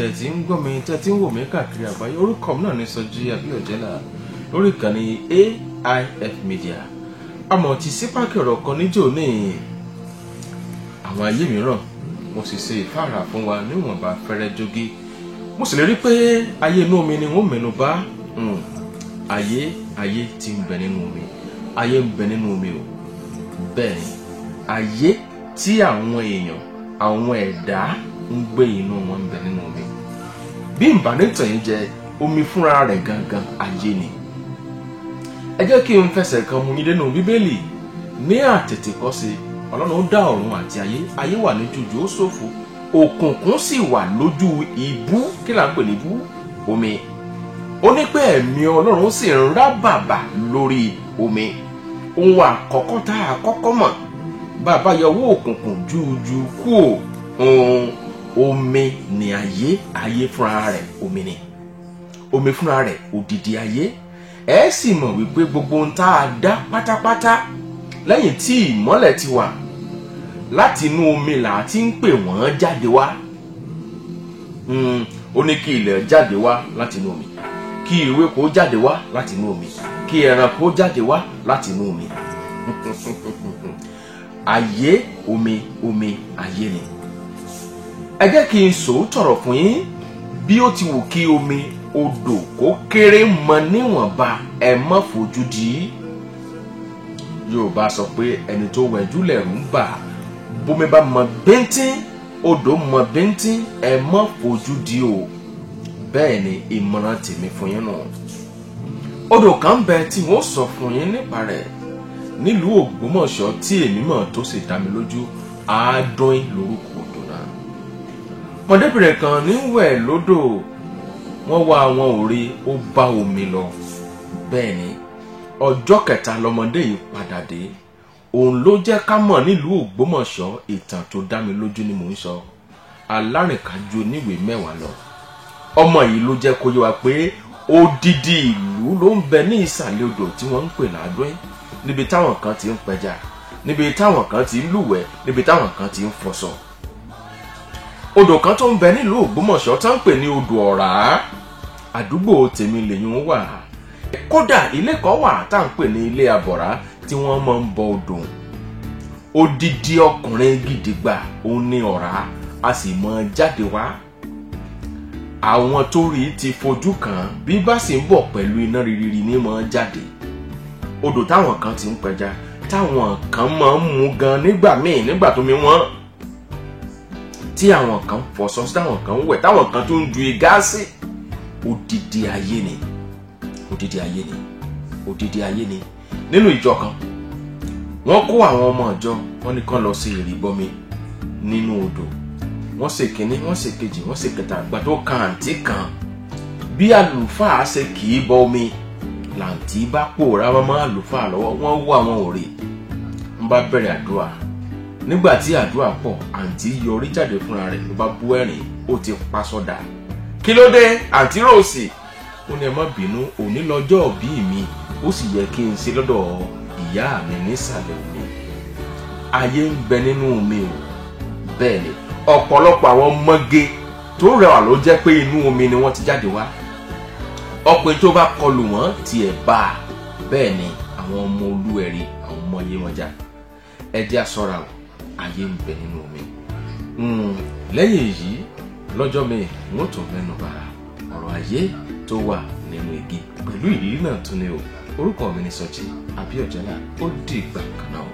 tẹ́ ti ń gbọ́ mi tẹ́ ti ń wò mí káàkiri àgbáyé. Orúkọ mi náà ni Sọjí Abíọ́jẹ́lá lórí ìkànnì AIF Media. Àmọ́ ti sípàkì ọ̀rọ̀ kan níjó ní àwọn ayé mìíràn mo sì ṣe ìfáàrà fún wa níwọ̀nba fẹ́rẹ́ jogi. Mo sì lè rí pé ayé inú omi ni wọ́n mẹ́nu bà. Ayé tí ń bẹ nínú omi, ayé ń bẹ nínú omi o. Bẹ́ẹ̀ ni ayé tí àwọn èèyàn àwọn ẹ̀dá ń gbé inú wọn ń bẹ nínú omi. Bí n bá ní tàn yín jẹ, omi fúnra rẹ̀ gangan ayé ni. Ẹ jẹ́ kí n fẹsẹ̀ kan mú yín dénú Bíbélì. Ní àtètèkọ́ṣe Ọlọ́run dá ọ̀run àti ayé wà ní jújù ó ṣófo, òkùnkùn sì wà lójú ibú. Kí là ń pè ní ibú? Omi. Ó ní pé ẹ̀mí Ọlọ́run sì ń rá bàbà lórí omi. Ohun àkọ́kọ́ tá a kọ́kọ́ mọ̀ bàbá yọwọ́ òkùnkùn jújù kú omi ni ayé fúnra rẹ̀ omi ni. Omi fúnra rẹ̀ odidi ayé. Ẹ sì mọ̀ wípé gbogbo ohun tá a dá pátápátá lẹ́yìn tí ìmọ́lẹ̀ ti wà láti inú omi là ti ń pè wọ́n jáde wá. Ó ní kí ilẹ̀ jáde wá láti inú omi, kí ewéko jáde wá láti inú omi, kí ẹranko jáde wá láti inú omi. Ayé omi ayé ni. Ẹ jẹ́ kí n sòótọ́rọ̀ fún yín. Bí ó ti wù kí omi odò kó kéré mọ níwọ̀nba, ẹ má fojú di. Yorùbá sọ pé ẹni tó wẹ̀jú lẹ̀rù ń bà. Bómi bá mọ bíntín, odò mọ bíntín, ẹ má fojú di o. Bẹ́ẹ̀ ni ìmọ̀ràn tèmi fún yín nù. Odò kan bẹ tí wọ́n sọ fún yín nípa rẹ̀ nílùú Ògbómọ̀ṣọ́ tí èmi mọ̀ tó sì dá mi lójú. Àádọ́in lórúkọ odò náà. Ọmọdébìnrin kan ní wẹ̀ lódò, wọ́n wá àwọn òre, ó bá omi lọ. Bẹ́ẹ̀ ni ọjọ́ kẹta lọmọdé yìí padà dé. Òun ló jẹ́ ká mọ̀ nílùú Ògbómọ̀ṣọ́. Ìtàn tó dá mi lójú ni mò ń sọ. Alárìnkájú oníwèé 10 lọ. Ọmọ yìí ló jẹ́ kó yé wa pé odidi ìlú ló ń bẹ ní ìsàlẹ̀ odò tí wọ́n ń pè l'Àádọ́in. Níbi táwọn kan ti ń pẹja, níbi táwọn kan ti ń lúwẹ̀ẹ́, níbi táwọn kan ti ń fọṣọ. Odò kan tó ń bẹ nílùú Ògbómọ̀ṣọ́ tá ń pè ní odò Ọ̀rá. Àdúgbò tèmi lèyún wà. Kódà ilé kan wà tá ń pè ní ilé Abọ̀rá tí wọ́n máa ń bọ odò. Odidi ọkùnrin gidigba òun ní Ọ̀rá, a sì máa jáde wá. Àwọn tó rí ti fojú kan bí bá sì ń bọ̀ pẹ̀lú iná rírí ní máa jáde. Odò táwọn kan ti ń pẹja, táwọn kan máa ń mu gan nígbà míì nígbà tó mi wọ́n. Tí àwọn kan fọṣọ, táwọn kan wẹ̀, táwọn kan tó ń ju gáàsì. Odidi ayé ni. Odidi ayé ni. Odidi ayé ni. Nínú ìjọ kan wọ́n kó àwọn ọmọ ìjọ, wọ́n ní kán lọ sí ìrìbọmi nínú odò. Wọ́n ṣe kìíní, wọ́n ṣe kejì, wọ́n ṣe kẹta. Àgbà tó kan àǹtí kan, bí àlùfáà ṣe kì í bọ omi làǹtí bá pòórá mọ́ àlùfáà lọ́wọ́. Wọ́n wá àwọn òrè, wọ́n bá bẹ̀rẹ̀ àdúrà. Nígbà tí àdúrà pọ̀, àǹtí yọrí jáde fúnra rẹ̀ ló bá bú ẹ̀rín, ó ti pa sọ́dà. Kí ló dé àǹtí Róòsì? Ó ní ẹ má bínú, òní lọ́jọ́ òbí mi, ó sì yẹ kí n ṣe lọ́dọ̀ ìyá mi nísàlẹ̀ omi. Ayé ń bẹ nínú omi o. Bẹ́ẹ̀ ni ọ̀pọ̀lọpọ̀ àwọn ọmọge tó rẹwà ló jẹ́ pé inú omi ni wọ́n ti jáde wá. Ọkùnrin tó bá kọlù wọ́n tiẹ̀ bá a. Bẹ́ẹ̀ ni àwọn ọmọ olúwẹ̀rí, àwọn ọmọ ayé wọn já. Ẹ jẹ́ a ṣọ́ra o, ayé ń bẹ nínú omi. Lẹ́yìn èyí lọ́jọ́ mi wọ́n tún mẹ́nu bà ọ̀rọ̀ ayé tó wà nínú igi pẹ̀lú ìrírí náà tún ní o. Orúkọ mi ni Sọjí Abíọ́jẹ́lá. Ó dìgbà kan náà.